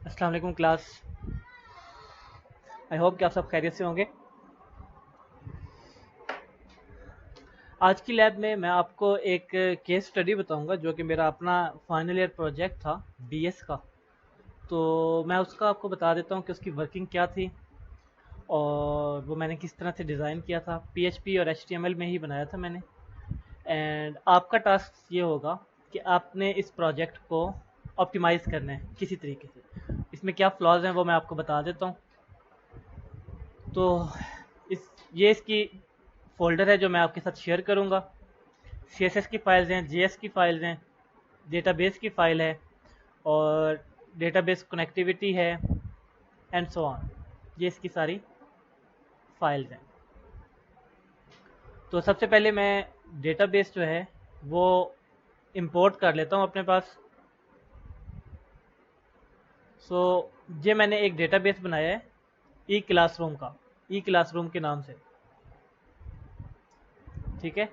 अस्सलाम वालेकुम class. I hope कि आप सब खैरियत से होंगे। आज की लैब में मैं आपको एक केस स्टडी बताऊंगा जो कि मेरा अपना फाइनल ईयर प्रोजेक्ट था बीएस का। तो मैं उसका आपको बता देता हूँ कि उसकी वर्किंग क्या थी और वो मैंने किस तरह से डिज़ाइन किया था। पीएचपी और एचटीएमएल में ही बनाया था मैंने। एंड आपका टास्क ये होगा कि आपने इस प्रोजेक्ट को ऑप्टिमाइज़ करना है किसी तरीके से। इसमें क्या फ्लॉज हैं वो मैं आपको बता देता हूँ। तो इस ये इसकी फ़ोल्डर है जो मैं आपके साथ शेयर करूँगा। सीएसएस की फ़ाइल्स हैं, जेएस की फ़ाइल्स हैं, डेटाबेस की फ़ाइल है और डेटाबेस कनेक्टिविटी है एंड सो ऑन। ये इसकी सारी फ़ाइल्स हैं। तो सबसे पहले मैं डेटाबेस जो है वो इंपोर्ट कर लेता हूँ अपने पास। सो ये मैंने एक डेटाबेस बनाया है ई क्लासरूम का, ई क्लासरूम के नाम से। ठीक है,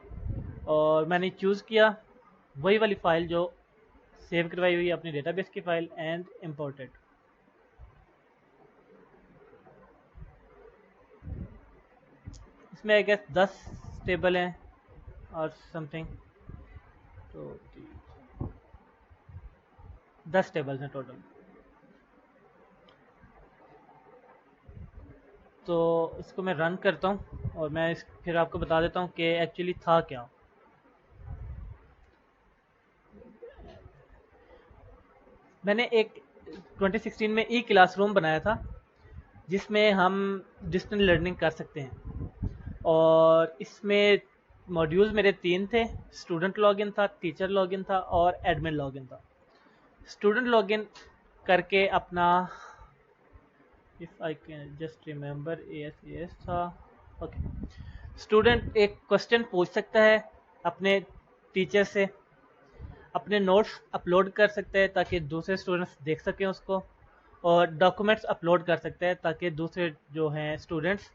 और मैंने चूज़ किया वही वाली फ़ाइल जो सेव करवाई हुई है अपनी डेटाबेस की फ़ाइल एंड इम्पोर्टेड। इसमें आई गेस 10 टेबल हैं और समथिंग। तो 10 टेबल्स हैं टोटल। तो इसको मैं रन करता हूँ और मैं फिर आपको बता देता हूँ कि एक्चुअली था क्या। मैंने एक 2016 में ई क्लासरूम बनाया था जिसमें हम डिस्टेंस लर्निंग कर सकते हैं। और इसमें मॉड्यूल्स मेरे 3 थे। स्टूडेंट लॉगिन था, टीचर लॉगिन था और एडमिन लॉगिन था। स्टूडेंट लॉगिन करके अपना, if I can just remember, as था। ओके, स्टूडेंट एक क्वेश्चन पूछ सकता है अपने टीचर से, अपने नोट्स अपलोड कर सकते हैं ताकि दूसरे स्टूडेंट्स देख सकें उसको, और डॉक्यूमेंट्स अपलोड कर सकते हैं ताकि दूसरे जो हैं स्टूडेंट्स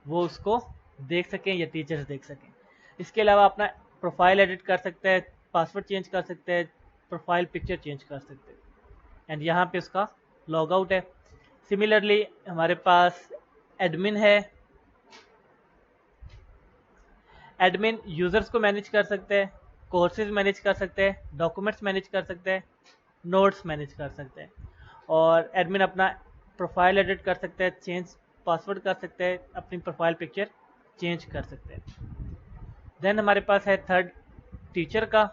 वो उसको देख सकें या टीचर्स देख सकें। इसके अलावा अपना प्रोफाइल एडिट कर सकते हैं, पासवर्ड चेंज कर सकते हैं, प्रोफाइल पिक्चर चेंज कर सकते हैं। एंड यहाँ पे उसका लॉग आउट है। सिमिलरली हमारे पास एडमिन है। एडमिन यूज़र्स को मैनेज कर सकते हैं, कोर्सेज मैनेज कर सकते हैं, डॉक्यूमेंट्स मैनेज कर सकते हैं, नोट्स मैनेज कर सकते हैं। और एडमिन अपना प्रोफाइल एडिट कर सकते हैं, चेंज पासवर्ड कर सकते हैं, अपनी प्रोफाइल पिक्चर चेंज कर सकते हैं। देन हमारे पास है थर्ड, टीचर का।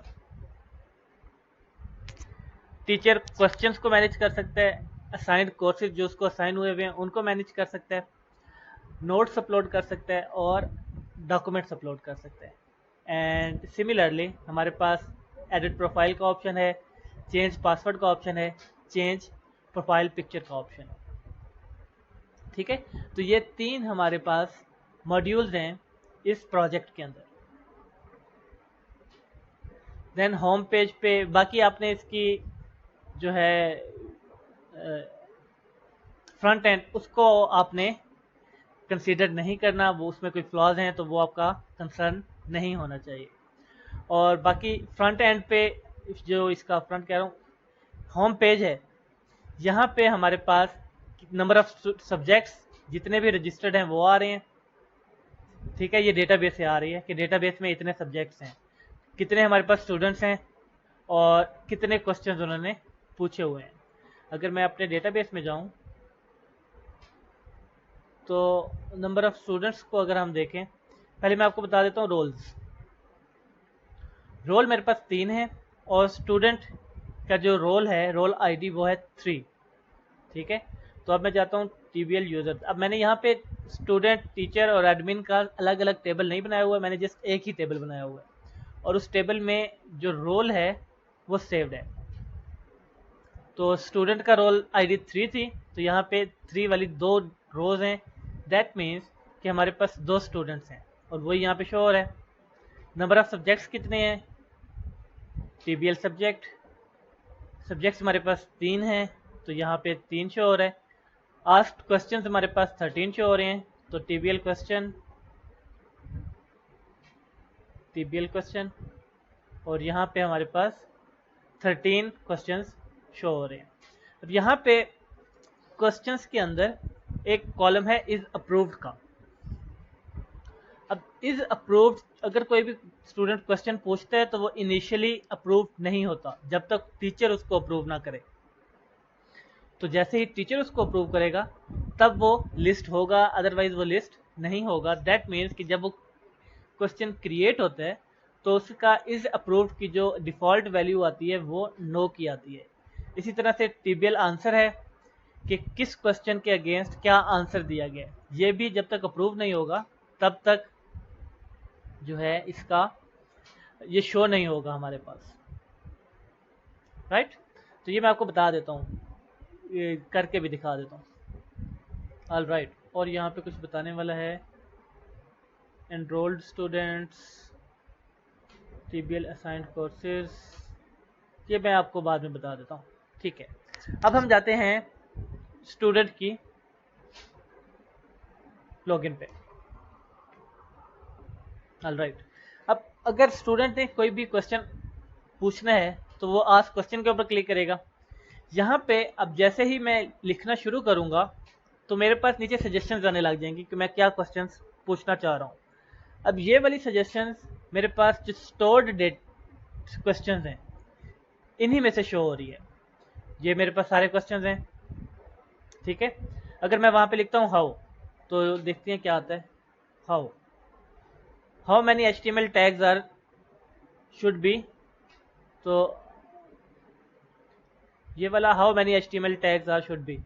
टीचर क्वेश्चंस को मैनेज कर सकते हैं, असाइंड कोर्सेज जो उसको असाइन हुए हुए हैं उनको मैनेज कर सकते हैं, नोट्स अपलोड कर सकते हैं और डॉक्यूमेंट्स अपलोड कर सकते हैं। एंड सिमिलरली हमारे पास एडिट प्रोफाइल का ऑप्शन है, चेंज पासवर्ड का ऑप्शन है, चेंज प्रोफाइल पिक्चर का ऑप्शन है। ठीक है, तो ये 3 हमारे पास मॉड्यूल्स हैं इस प्रोजेक्ट के अंदर। देन होम पेज पे बाकी आपने इसकी जो है फ्रंट एंड उसको आपने कंसीडर नहीं करना, वो उसमें कोई फ्लॉज हैं तो वो आपका कंसर्न नहीं होना चाहिए। और बाकी फ्रंट एंड पे जो इसका फ्रंट कह रहा हूँ होम पेज है, यहाँ पे हमारे पास नंबर ऑफ सब्जेक्ट्स जितने भी रजिस्टर्ड हैं वो आ रहे हैं। ठीक है, ये डेटाबेस से आ रही है कि डेटाबेस में इतने सब्जेक्ट्स हैं, कितने हमारे पास स्टूडेंट्स हैं और कितने क्वेश्चंस उन्होंने पूछे हुए हैं। अगर मैं अपने डेटाबेस में जाऊं तो नंबर ऑफ स्टूडेंट्स को अगर हम देखें, पहले मैं आपको बता देता हूँ रोल्स। रोल मेरे पास 3 है और स्टूडेंट का जो रोल है, रोल आईडी वो है 3। ठीक है, तो अब मैं जाता हूँ टीबीएल यूजर। अब मैंने यहाँ पे स्टूडेंट, टीचर और एडमिन का अलग अलग टेबल नहीं बनाया हुआ है, मैंने जस्ट एक ही टेबल बनाया हुआ है और उस टेबल में जो रोल है वो सेव्ड है। तो स्टूडेंट का रोल आईडी 3 थी, तो यहाँ पे 3 वाली 2 रोज हैं। दैट मीन्स कि हमारे पास 2 स्टूडेंट्स हैं और वही यहाँ पे शो हो रहा है। नंबर ऑफ सब्जेक्ट्स कितने हैं, टीबीएल सब्जेक्ट, सब्जेक्ट्स हमारे पास 3 हैं तो यहाँ पे 3 शो हो रहा है। आस्क्ड क्वेश्चंस हमारे पास 13 शो हो रहे हैं, तो टीबीएल क्वेश्चन, टीबीएल क्वेश्चन, और यहाँ पे हमारे पास 13 क्वेश्चंस शो हो रहे हैं। अब यहाँ पे क्वेश्चंस के अंदर एक कॉलम है इज अप्रूव्ड का। अब इज अप्रूव्ड अगर कोई भी स्टूडेंट क्वेश्चन पूछता है तो वो इनिशियली अप्रूव्ड नहीं होता जब तक टीचर उसको अप्रूव ना करे। तो जैसे ही टीचर उसको अप्रूव करेगा तब वो लिस्ट होगा, अदरवाइज वो लिस्ट नहीं होगा। दैट मीन्स कि जब वो क्वेश्चन क्रिएट होता है तो उसका इज अप्रूव्ड की जो डिफ़ॉल्ट वैल्यू आती है वो नो की आती है। इसी तरह से टीबीएल आंसर है कि किस क्वेश्चन के अगेंस्ट क्या आंसर दिया गया है, ये भी जब तक अप्रूव नहीं होगा तब तक जो है इसका ये शो नहीं होगा हमारे पास, राइट। तो ये मैं आपको बता देता हूँ, ये करके भी दिखा देता हूँ। ऑल राइट, और यहाँ पे कुछ बताने वाला है, एनरोल्ड स्टूडेंट्स, टीबीएल असाइंड कोर्सेज, ये मैं आपको बाद में बता देता हूँ, ठीक है। अब हम जाते हैं स्टूडेंट की लॉगिन पे। ऑल राइट, अब अगर स्टूडेंट ने कोई भी क्वेश्चन पूछना है तो वो आस्क क्वेश्चन के ऊपर क्लिक करेगा। यहाँ पे अब जैसे ही मैं लिखना शुरू करूँगा तो मेरे पास नीचे सजेशंस आने लग जाएंगी कि मैं क्या क्वेश्चंस पूछना चाह रहा हूँ। अब ये वाली सजेशंस मेरे पास जो स्टोर्ड डेट क्वेश्चंस हैं इन्हीं में से शो हो रही है। ये मेरे पास सारे क्वेश्चंस हैं, ठीक है। अगर मैं वहाँ पे लिखता हूँ हाउ, तो देखते हैं क्या आता है। How many HTML tags are should be, तो ये वाला how many HTML tags are should be,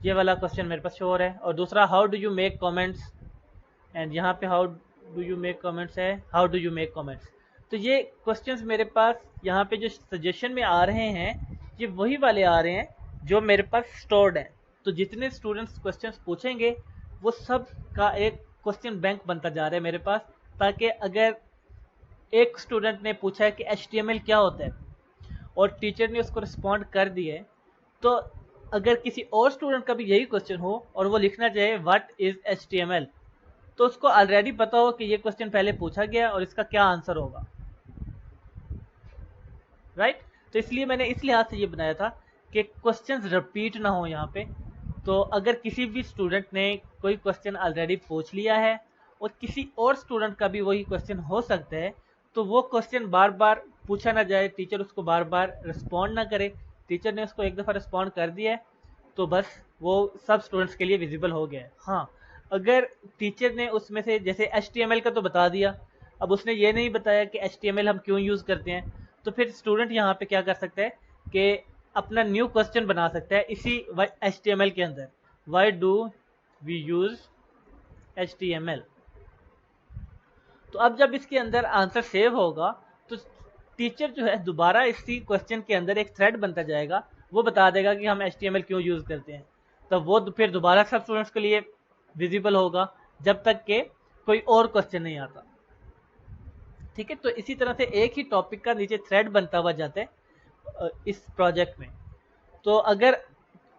ये वाला क्वेश्चन मेरे पास शो हो रहा है। और दूसरा how do you make comments, and यहाँ पे how do you make comments है, how do you make comments. तो ये क्वेश्चंस मेरे पास यहाँ पे जो सजेशन में आ रहे हैं ये वही वाले आ रहे हैं जो मेरे पास स्टोर्ड हैं। तो जितने स्टूडेंट्स क्वेश्चंस पूछेंगे वो सब का एक क्वेश्चन बैंक बनता जा रहा है मेरे पास, ताकि अगर एक स्टूडेंट ने पूछा है कि HTML क्या होता है और टीचर ने उसको रिस्पॉन्ड कर दिया है, तो अगर किसी और स्टूडेंट का भी यही क्वेश्चन हो और वो लिखना चाहे व्हाट इज HTML, तो उसको ऑलरेडी पता हो कि ये क्वेश्चन पहले पूछा गया और इसका क्या आंसर होगा, राइट। तो इसलिए मैंने इस लिहाज से ये बनाया था कि क्वेश्चंस रिपीट ना हो यहाँ पे। तो अगर किसी भी स्टूडेंट ने कोई क्वेश्चन ऑलरेडी पूछ लिया है और किसी और स्टूडेंट का भी वही क्वेश्चन हो सकता है, तो वो क्वेश्चन बार बार पूछा ना जाए, टीचर उसको बार बार रिस्पॉन्ड ना करे। टीचर ने उसको एक दफ़ा रिस्पॉन्ड कर दिया है तो बस वो सब स्टूडेंट्स के लिए विजिबल हो गया है। हाँ, अगर टीचर ने उसमें से जैसे HTML का तो बता दिया, अब उसने ये नहीं बताया कि HTML हम क्यों यूज़ करते हैं, तो फिर स्टूडेंट यहाँ पे क्या कर सकता है कि अपना न्यू क्वेश्चन बना सकता है इसी HTML के अंदर, why do we use HTML। तो अब जब इसके अंदर आंसर सेव होगा तो टीचर जो है दोबारा इसी क्वेश्चन के अंदर एक थ्रेड बनता जाएगा, वो बता देगा कि हम HTML क्यों यूज़ करते हैं। तब वो फिर दोबारा सब स्टूडेंट्स के लिए विजिबल होगा जब तक के कोई और क्वेश्चन नहीं आता, ठीक है। तो इसी तरह से एक ही टॉपिक का नीचे थ्रेड बनता हुआ जाता है इस प्रोजेक्ट में। तो अगर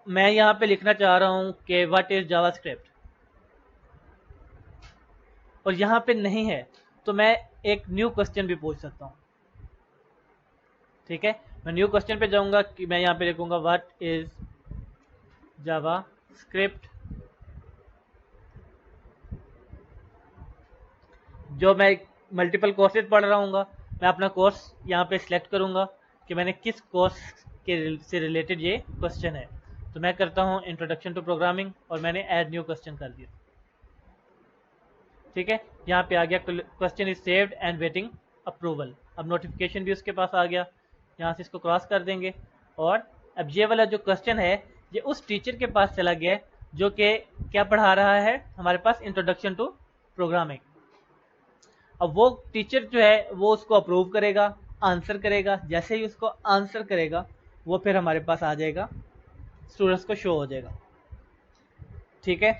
मैं यहाँ पे लिखना चाह रहा हूँ कि व्हाट इज जावास्क्रिप्ट और यहाँ पे नहीं है, तो मैं एक न्यू क्वेश्चन भी पूछ सकता हूँ, ठीक है। मैं न्यू क्वेश्चन पे जाऊंगा कि मैं यहाँ पे लिखूंगा व्हाट इज जावास्क्रिप्ट। जो मैं मल्टीपल कोर्सेज पढ़ रहा हूँ, मैं अपना कोर्स यहाँ पे सिलेक्ट करूँगा कि मैंने किस कोर्स के से रिलेटेड ये क्वेश्चन है। तो मैं करता हूँ इंट्रोडक्शन टू प्रोग्रामिंग और मैंने ऐड न्यू क्वेश्चन कर दिया, ठीक है। यहाँ पे आ गया question is saved and waiting approval. अब नोटिफिकेशन भी उसके पास आ गया, यहाँ से इसको क्रॉस कर देंगे और अब ये वाला जो क्वेश्चन है ये उस टीचर के पास चला गया है जो कि क्या पढ़ा रहा है हमारे पास, इंट्रोडक्शन टू प्रोग्रामिंग। अब वो टीचर जो है वो उसको अप्रूव करेगा, आंसर करेगा। जैसे ही उसको आंसर करेगा वो फिर हमारे पास आ जाएगा, स्टूडेंट्स को शो हो जाएगा, ठीक है।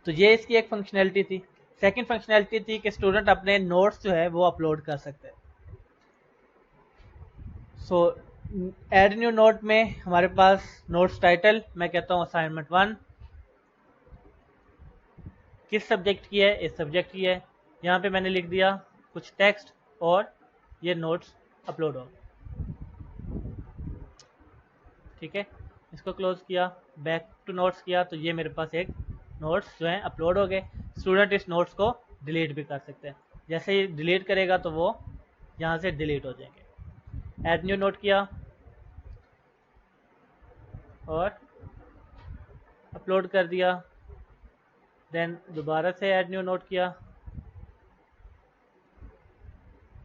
तो ये इसकी एक फंक्शनैलिटी थी। सेकंड फंक्शनैलिटी थी कि स्टूडेंट अपने नोट्स जो है वो अपलोड कर सकते हैं। सो ऐड न्यू नोट में हमारे पास नोट्स टाइटल मैं कहता हूँ असाइनमेंट 1, किस सब्जेक्ट की है, इस सब्जेक्ट की है। यहाँ पे मैंने लिख दिया कुछ टेक्स्ट और ये नोट्स अपलोड हो, ठीक है। इसको क्लोज किया, बैक टू नोट्स किया, तो ये मेरे पास एक नोट्स जो हैं अपलोड हो गए। स्टूडेंट इस नोट्स को डिलीट भी कर सकते हैं, जैसे ही डिलीट करेगा तो वो यहाँ से डिलीट हो जाएंगे। ऐड न्यू नोट किया और अपलोड कर दिया, देन दोबारा से ऐड न्यू नोट किया,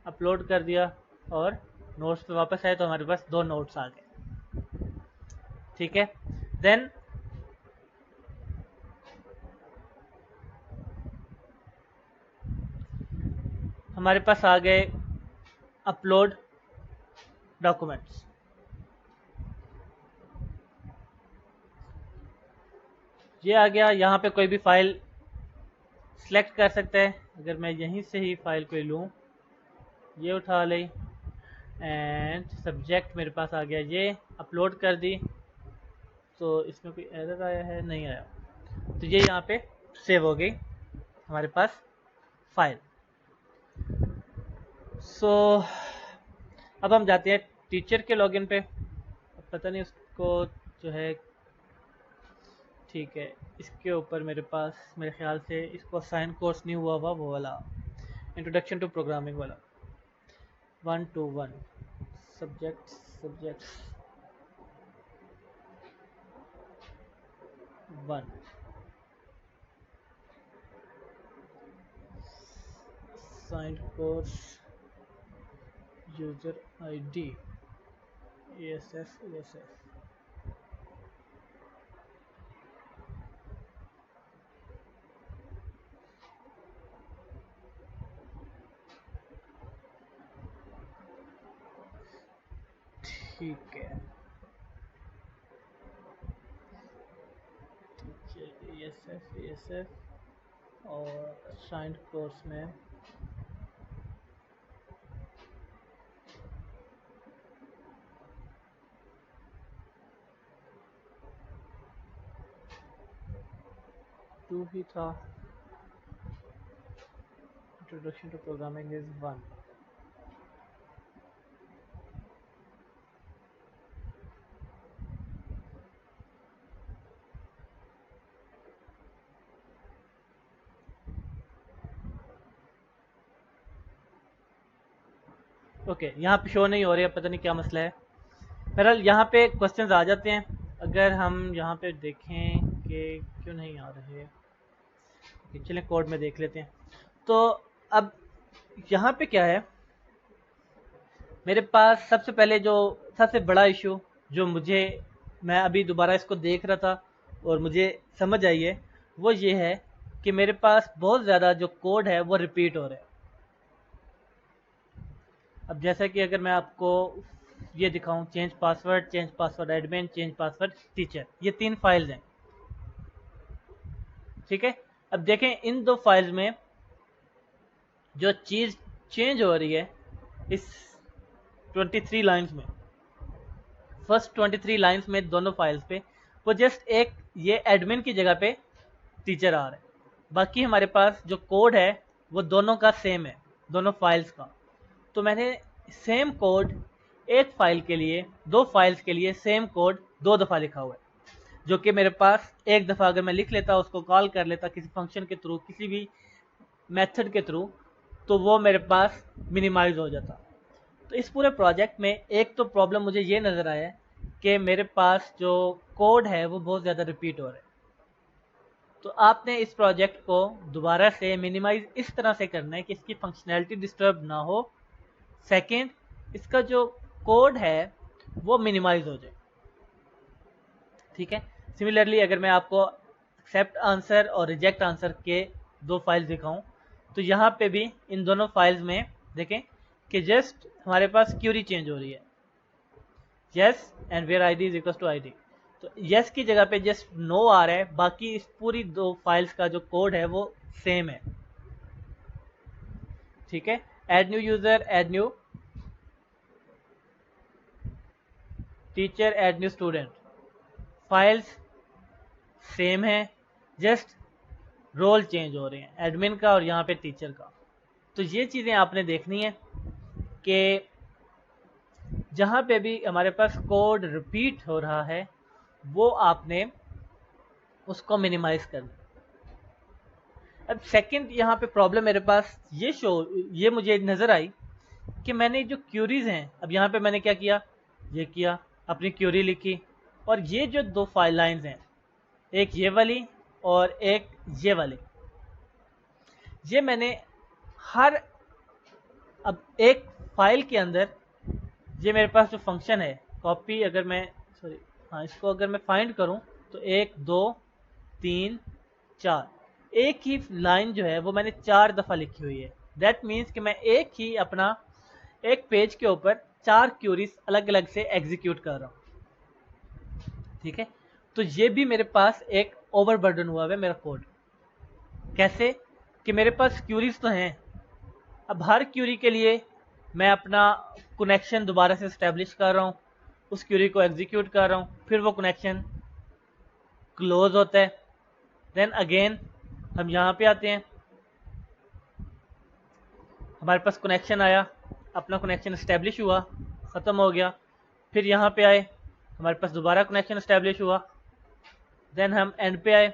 अपलोड कर दिया और नोट्स पे वापस आए तो हमारे पास 2 नोट्स आ गए। ठीक है, देन हमारे पास आ गए अपलोड डॉक्यूमेंट्स। ये आ गया, यहाँ पे कोई भी फाइल सिलेक्ट कर सकते हैं। अगर मैं यहीं से ही फाइल कोई लूँ, ये उठा ली एंड सब्जेक्ट मेरे पास आ गया, ये अपलोड कर दी, तो इसमें कोई एरर आया है? नहीं आया। तो ये यहाँ पे सेव हो गई हमारे पास फाइल। सो अब हम जाते हैं टीचर के लॉगिन पे। पता नहीं उसको जो है, ठीक है, इसके ऊपर मेरे पास मेरे ख्याल से इसको साइन कोर्स नहीं हुआ हुआ, वो वाला इंट्रोडक्शन टू प्रोग्रामिंग वाला 1-1 subjects 1 sign course user ID ESF ठीक है। ESF और साइंड कोर्स में टू ही था, introduction to programming is 1। Okay, यहाँ पे शो नहीं हो रही है, पता नहीं क्या मसला है। बहरहाल यहाँ पे क्वेश्चंस आ जाते हैं। अगर हम यहाँ पे देखें कि क्यों नहीं आ रहे, चलें कोड में देख लेते हैं। तो अब यहाँ पे क्या है, मेरे पास सबसे पहले जो सबसे बड़ा इशू जो मैं अभी दोबारा इसको देख रहा था और मुझे समझ आई है, वो ये है कि मेरे पास बहुत ज़्यादा जो कोड है वो रिपीट हो रहा है। अब जैसा कि अगर मैं आपको ये दिखाऊं, change password admin, change password teacher, ये 3 फाइल्स हैं। ठीक है, अब देखें इन 2 फाइल्स में जो चीज़ चेंज हो रही है इस 23 लाइंस में, फर्स्ट 23 लाइंस में दोनों फाइल्स पे, वो जस्ट एक ये एडमिन की जगह पे टीचर आ रहा है। बाकी हमारे पास जो कोड है वो दोनों का सेम है, दोनों फाइल्स का। तो मैंने सेम कोड एक फाइल के लिए, 2 फाइल्स के लिए सेम कोड 2 दफ़ा लिखा हुआ है, जो कि मेरे पास एक दफ़ा अगर मैं लिख लेता, उसको कॉल कर लेता किसी फंक्शन के थ्रू, किसी भी मेथड के थ्रू, तो वो मेरे पास मिनिमाइज हो जाता। तो इस पूरे प्रोजेक्ट में एक तो प्रॉब्लम मुझे ये नज़र आया कि मेरे पास जो कोड है वो बहुत ज़्यादा रिपीट हो रहा है। तो आपने इस प्रोजेक्ट को दोबारा से मिनिमाइज इस तरह से करना है कि इसकी फंक्शनैलिटी डिस्टर्ब ना हो, सेकंड इसका जो कोड है वो मिनिमाइज हो जाए। ठीक है, सिमिलरली अगर मैं आपको एक्सेप्ट आंसर और रिजेक्ट आंसर के 2 फाइल्स दिखाऊं, तो यहाँ पे भी इन दोनों फाइल्स में देखें कि जस्ट हमारे पास क्यूरी चेंज हो रही है, yes and where ID is equal to ID. तो यस की जगह पे जस्ट नो आ रहा है, बाकी इस पूरी 2 फाइल्स का जो कोड है वो सेम है। ठीक है, add new user, add new teacher, add new student, files same है, जस्ट रोल चेंज हो रहे हैं, एडमिन का और यहाँ पे टीचर का। तो ये चीज़ें आपने देखनी है कि जहाँ पे भी हमारे पास कोड रिपीट हो रहा है वो आपने उसको मिनिमाइज करना। अब सेकंड यहाँ पे प्रॉब्लम मेरे पास ये मुझे नज़र आई कि मैंने जो क्यूरीज हैं, अब यहाँ पे मैंने क्या किया, ये किया, अपनी क्यूरी लिखी, और ये जो दो फाइल लाइंस हैं, एक ये वाली और एक ये वाली, ये मैंने हर, अब एक फाइल के अंदर ये मेरे पास जो फंक्शन है कॉपी, अगर मैं सॉरी हाँ, इसको अगर मैं फाइंड करूं तो 1 2 3 4, एक ही लाइन जो है वो मैंने 4 दफ़ा लिखी हुई है। दैट मीन्स कि मैं एक ही अपना एक पेज के ऊपर 4 क्यूरीज अलग अलग से एग्जीक्यूट कर रहा हूँ। ठीक है, तो ये भी मेरे पास एक ओवरबर्डन हुआ है मेरा कोड। कैसे कि मेरे पास क्यूरीज तो हैं, अब हर क्यूरी के लिए मैं अपना कनेक्शन दोबारा से इस्टेब्लिश कर रहा हूँ, उस क्यूरी को एग्जीक्यूट कर रहा हूँ, फिर वो कनेक्शन क्लोज होता है, देन अगेन हम यहाँ पे आते हैं, हमारे पास कनेक्शन आया, अपना कनेक्शन इस्टेब्लिश हुआ, ख़त्म हो गया, फिर यहाँ पे आए, हमारे पास दोबारा कनेक्शन इस्टेब्लिश हुआ, देन हम एंड पे आए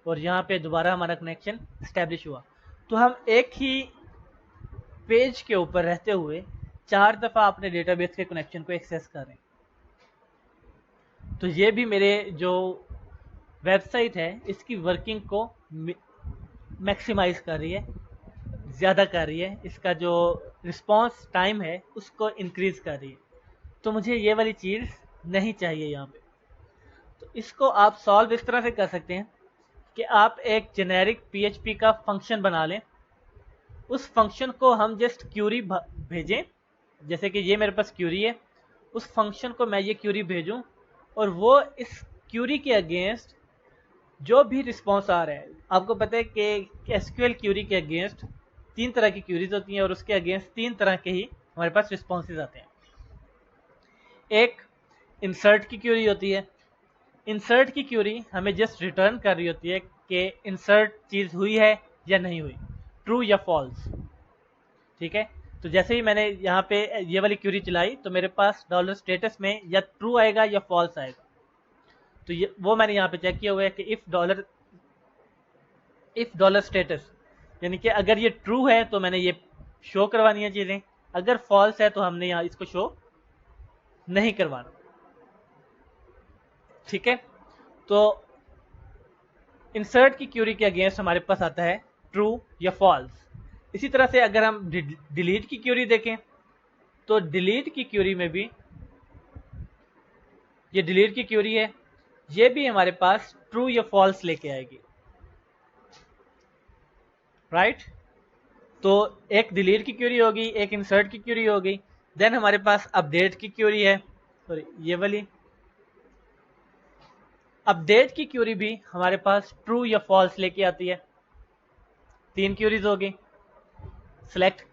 और यहाँ पे दोबारा हमारा कनेक्शन इस्टेब्लिश हुआ। तो हम एक ही पेज के ऊपर रहते हुए 4 दफ़ा अपने डेटाबेस के कनेक्शन को एक्सेस कर रहे हैं। तो ये भी मेरे जो वेबसाइट है इसकी वर्किंग को मैक्सिमाइज कर रही है, ज़्यादा कर रही है, इसका जो रिस्पॉन्स टाइम है उसको इंक्रीज कर रही है। तो मुझे ये वाली चीज़ नहीं चाहिए यहाँ पे। तो इसको आप सॉल्व इस तरह से कर सकते हैं कि आप एक जेनेरिक PHP का फंक्शन बना लें, उस फंक्शन को हम जस्ट क्यूरी भेजें, जैसे कि ये मेरे पास क्यूरी है, उस फंक्शन को मैं ये क्यूरी भेजूं और वो इस क्यूरी के अगेंस्ट जो भी रिस्पॉन्स आ रहा है, आपको पता है कि एसक्यूएल क्यूरी के अगेंस्ट 3 तरह की क्यूरीज होती हैं और उसके अगेंस्ट 3 तरह के ही हमारे पास रिस्पॉन्सेज आते हैं। एक इंसर्ट की क्यूरी होती है, इंसर्ट की क्यूरी हमें जस्ट रिटर्न कर रही होती है कि इंसर्ट चीज़ हुई है या नहीं हुई, ट्रू या फॉल्स। ठीक है, तो जैसे ही मैंने यहाँ पे ये वाली क्यूरी चलाई तो मेरे पास डॉलर स्टेटस में या ट्रू आएगा या फॉल्स आएगा। तो ये वो मैंने यहाँ पे चेक किया हुआ है कि इफ़ डॉलर स्टेटस, यानी कि अगर ये ट्रू है तो मैंने ये शो करवानी है चीज़ें, अगर फॉल्स है तो हमने यहाँ इसको शो नहीं करवाना। ठीक है, तो इंसर्ट की क्यूरी के अगेंस्ट हमारे पास आता है ट्रू या फॉल्स। इसी तरह से अगर हम डिलीट की क्यूरी देखें तो डिलीट की क्यूरी में भी, ये डिलीट की क्यूरी है, ये भी हमारे पास ट्रू या फॉल्स लेके आएगी। राइट, तो एक डिलीट की क्यूरी होगी, एक इंसर्ट की क्यूरी होगी, देन हमारे पास अपडेट की क्यूरी है, सॉरी ये वाली अपडेट की क्यूरी भी हमारे पास ट्रू या फॉल्स लेके आती है। 3 क्यूरीज होगी, सिलेक्ट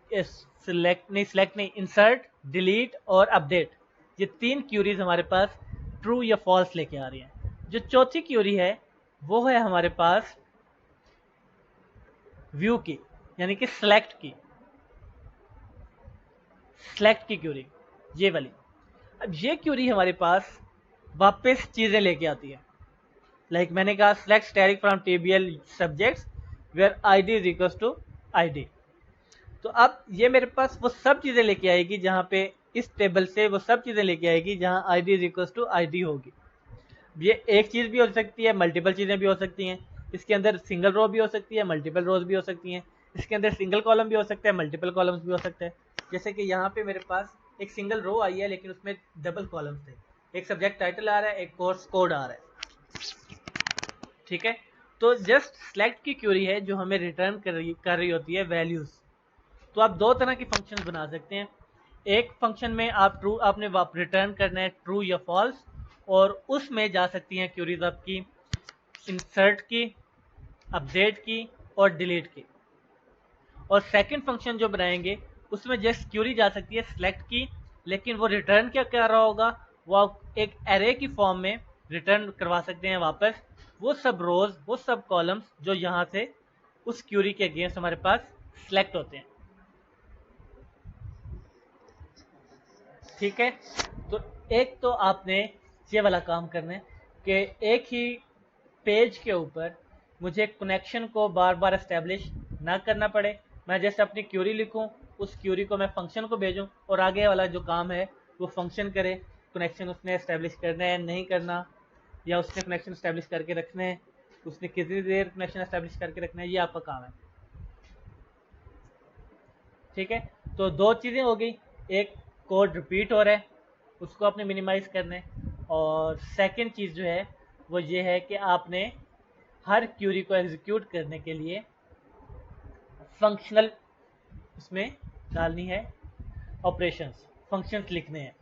नहीं, इंसर्ट, डिलीट और अपडेट, ये 3 क्यूरीज हमारे पास ट्रू या फॉल्स लेके आ रही हैं। जो चौथी क्यूरी है वो है हमारे पास व्यू की, यानी कि सिलेक्ट की क्यूरी, ये वाली। अब ये क्यूरी हमारे पास वापस चीज़ें लेके आती है, लाइक मैंने कहा select static from table subjects where ID is equal to ID। तो अब ये मेरे पास वो सब चीज़ें लेके आएगी जहाँ पे इस टेबल से वो सब चीज़ें लेके आएगी जहाँ ID is equal to ID होगी। ये एक चीज़ भी हो सकती है, मल्टीपल चीज़ें भी हो सकती हैं, इसके अंदर सिंगल रो भी हो सकती है, मल्टीपल रोज भी हो सकती हैं, इसके अंदर सिंगल कॉलम भी हो सकता है, मल्टीपल कॉलम्स भी हो सकते हैं। जैसे कि यहाँ पे मेरे पास एक सिंगल रो आई है लेकिन उसमें डबल कॉलम्स थे, एक सब्जेक्ट टाइटल आ रहा है, एक कोर्स कोड आ रहा है। ठीक है, तो जस्ट सिलेक्ट की क्यूरी है जो हमें रिटर्न कर रही होती है वैल्यूज। तो आप 2 तरह की फंक्शंस बना सकते हैं, एक फंक्शन में आप आपने रिटर्न करना है ट्रू या फॉल्स, और उसमें जा सकती हैं क्यूरीज आपकी इंसर्ट की, अपडेट की और डिलीट की। और सेकंड फंक्शन जो बनाएंगे उसमें जस्ट क्यूरी जा सकती है सिलेक्ट की, लेकिन वो रिटर्न क्या कर रहा होगा, वो आप एक एरे की फॉर्म में रिटर्न करवा सकते हैं वापस वो सब रोज, वो सब कॉलम्स जो यहाँ से उस क्यूरी के अगेंस्ट हमारे पास सिलेक्ट होते हैं। ठीक है, तो एक तो आपने ये वाला काम करना है कि एक ही पेज के ऊपर मुझे कनेक्शन को बार बार इस्टेब्लिश ना करना पड़े। मैं जैसे अपनी क्यूरी लिखूं, उस क्यूरी को मैं फंक्शन को भेजूं और आगे वाला जो काम है वो फंक्शन करे। कनेक्शन उसने इस्टेब्लिश करना है नहीं करना, या उसने कनेक्शन इस्टेब्लिश करके रखने हैं, उसने कितनी देर कनेक्शन इस्टेब्लिश करके रखना है, ये आपका काम है। ठीक है, तो दो चीज़ें हो गई, एक कोड रिपीट हो रहा है उसको आपने मिनिमाइज करना है, और सेकंड चीज़ जो है वो ये है कि आपने हर क्यूरी को एग्जीक्यूट करने के लिए फंक्शनल उसमें डालनी है, ऑपरेशंस, फंक्शंस लिखने हैं।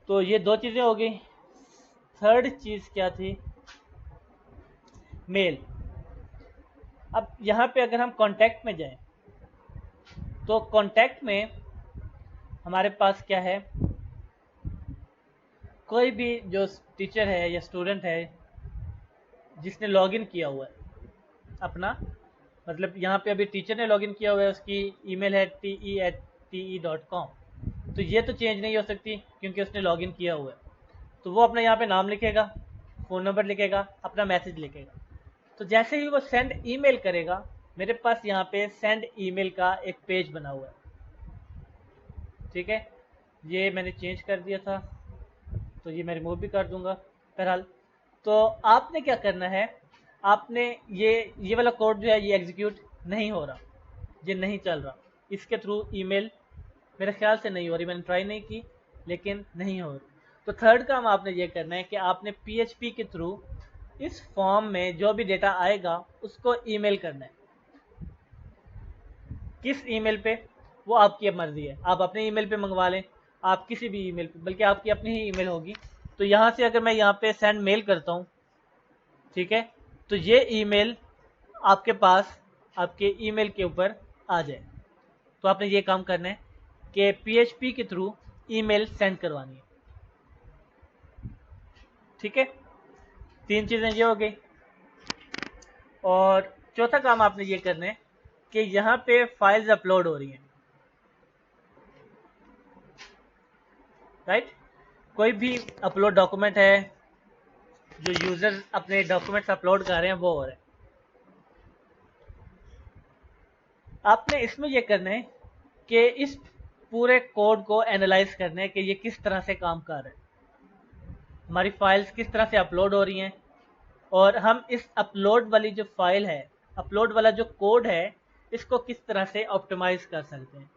तो ये दो चीज़ें हो गई। थर्ड चीज़ क्या थी? मेल। अब यहाँ पे अगर हम कॉन्टैक्ट में जाएं तो कॉन्टैक्ट में हमारे पास क्या है, कोई भी जो टीचर है या स्टूडेंट है जिसने लॉगिन किया हुआ है अपना, मतलब यहाँ पे अभी टीचर ने लॉगिन किया हुआ है, उसकी ईमेल है te@te.com, तो ये तो चेंज नहीं हो सकती क्योंकि उसने लॉगिन किया हुआ है। तो वो अपना यहाँ पे नाम लिखेगा, फ़ोन नंबर लिखेगा, अपना मैसेज लिखेगा। तो जैसे ही वो सेंड ईमेल करेगा, मेरे पास यहाँ पे सेंड ईमेल का एक पेज बना हुआ है। ठीक है, ये मैंने चेंज कर दिया था तो ये मैं रिमूव भी कर दूंगा। बहरहाल, तो आपने क्या करना है, आपने ये वाला कोड जो है ये एग्जीक्यूट नहीं हो रहा, ये नहीं चल रहा, इसके थ्रू ईमेल मेरे ख्याल से नहीं हो रही, मैंने ट्राई नहीं की लेकिन नहीं हो रही। तो थर्ड काम आपने ये करना है कि आपने PHP के थ्रू इस फॉर्म में जो भी डेटा आएगा उसको ईमेल करना है। किस ईमेल पे, वो आपकी अब मर्जी है, आप अपने ईमेल पे मंगवा लें, आप किसी भी ईमेल पे, बल्कि आपकी अपनी ही ईमेल होगी। तो यहाँ से अगर मैं यहाँ पे सेंड मेल करता हूँ, ठीक है, तो ये ईमेल आपके पास आपके ईमेल के ऊपर आ जाए। तो आपने ये काम करना है कि PHP के थ्रू ईमेल सेंड करवानी है। ठीक है, तीन चीज़ें ये हो गई। और चौथा काम आपने ये करना है कि यहाँ पे फाइल्स अपलोड हो रही हैं, राइट। कोई भी अपलोड डॉक्यूमेंट है, जो यूजर अपने डॉक्यूमेंट्स अपलोड कर रहे हैं वो हो रहा है। आपने इसमें ये करना है कि इस पूरे कोड को एनालाइज करना है कि ये किस तरह से काम कर रहा है, हमारी फाइल्स किस तरह से अपलोड हो रही हैं, और हम इस अपलोड वाली जो फाइल है, अपलोड वाला जो कोड है, इसको किस तरह से ऑप्टिमाइज कर सकते हैं।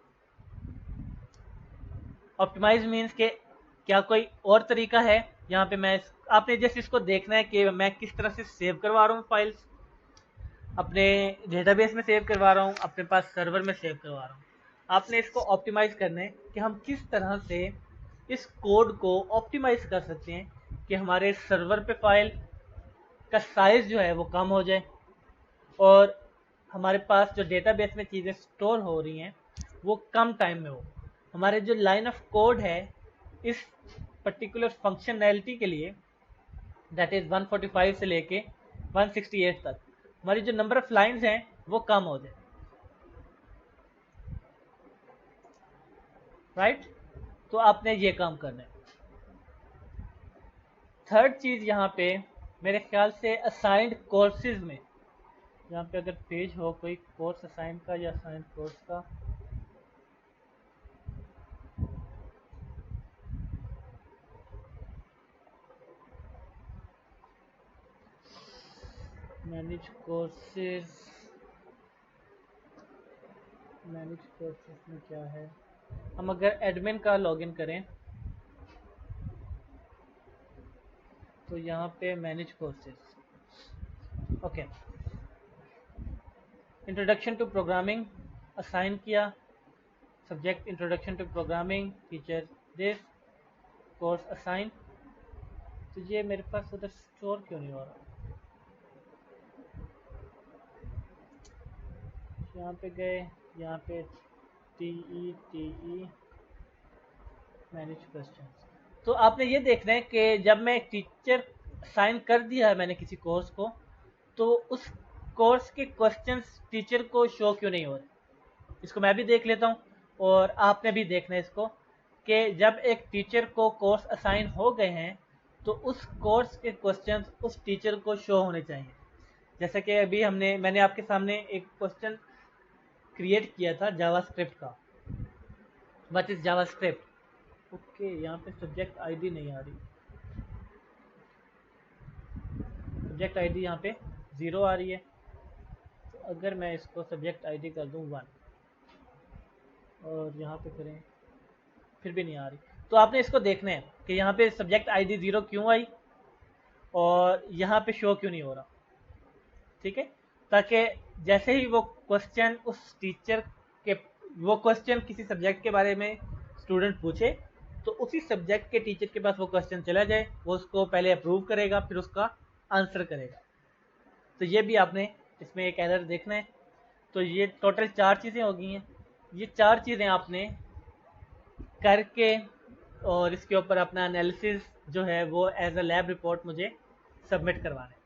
ऑप्टिमाइज मीन्स के क्या कोई और तरीका है, यहाँ पे मैं आपने जैसे इसको देखना है कि मैं किस तरह से सेव करवा रहा हूँ फाइल्स, अपने डेटाबेस में सेव करवा रहा हूँ, अपने पास सर्वर में सेव करवा रहा हूँ। आपने इसको ऑप्टिमाइज करना है कि हम किस तरह से इस कोड को ऑप्टिमाइज कर सकते हैं कि हमारे सर्वर पे फाइल का साइज जो है वो कम हो जाए, और हमारे पास जो डेटाबेस में चीज़ें स्टोर हो रही हैं वो कम टाइम में हो। हमारे जो लाइन ऑफ कोड है इस पर्टिकुलर फंक्शनैलिटी के लिए, दैट इज़ 145 से लेके 168 तक, हमारी जो नंबर ऑफ लाइंस हैं वो कम हो जाए, राइट। तो आपने ये काम करना है। थर्ड चीज़ यहाँ पे मेरे ख्याल से असाइंड कोर्सेज में, यहाँ पे अगर पेज हो कोई कोर्स असाइन का या असाइंड कोर्स का, मैनेज कोर्सेज, मैनेज कोर्सेज में क्या है, हम अगर एडमिन का लॉगिन करें तो यहाँ पे manage courses, okay, introduction to programming assign किया, subject introduction to programming, teacher this, course assign. तो ये मेरे पास उधर स्टोर क्यों नहीं हो रहा, यहाँ पे गए, यहाँ पे TE मैनेज क्वेश्चन। तो आपने ये देखना है कि जब मैं टीचर साइन कर दिया है मैंने किसी कोर्स को, तो उस कोर्स के क्वेश्चंस टीचर को शो क्यों नहीं हो रहे। इसको मैं भी देख लेता हूँ और आपने भी देखना है इसको, कि जब एक टीचर को कोर्स असाइन हो गए हैं तो उस कोर्स के क्वेश्चंस उस टीचर को शो होने चाहिए। जैसे कि अभी मैंने आपके सामने एक क्वेश्चन क्रिएट किया था जावास्क्रिप्ट का, व्हाट इज जावास्क्रिप्ट। ओके, यहाँ पे सब्जेक्ट आईडी नहीं आ रही, सब्जेक्ट आईडी यहाँ पे 0 आ रही है। तो अगर मैं इसको सब्जेक्ट आईडी कर दूँ 1 और यहाँ पे करें, फिर भी नहीं आ रही। तो आपने इसको देखना है कि यहाँ पे सब्जेक्ट आईडी 0 क्यों आई और यहाँ पे शो क्यों नहीं हो रहा, ठीक है। ताकि जैसे ही वो क्वेश्चन उस टीचर के, वो क्वेश्चन किसी सब्जेक्ट के बारे में स्टूडेंट पूछे तो उसी सब्जेक्ट के टीचर के पास वो क्वेश्चन चला जाए, वो उसको पहले अप्रूव करेगा फिर उसका आंसर करेगा। तो ये भी आपने इसमें एक एरर देखना है। तो ये टोटल 4 चीज़ें हो गई हैं। ये 4 चीज़ें आपने करके और इसके ऊपर अपना एनालिसिस जो है वो एज अ लैब रिपोर्ट मुझे सबमिट करवाना है,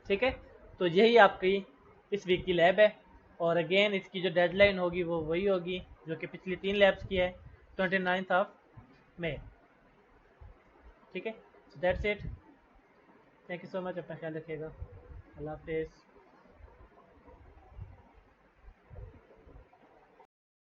ठीक है। तो यही आपकी इस वीक की लैब है। और अगेन इसकी जो डेडलाइन होगी वो वही होगी जो कि पिछली 3 लैब्स की है, 29 ऑफ मई, ठीक है। So that's it, thank you so much, अपना ख्याल रखिएगा, अल्लाह हाफिज़।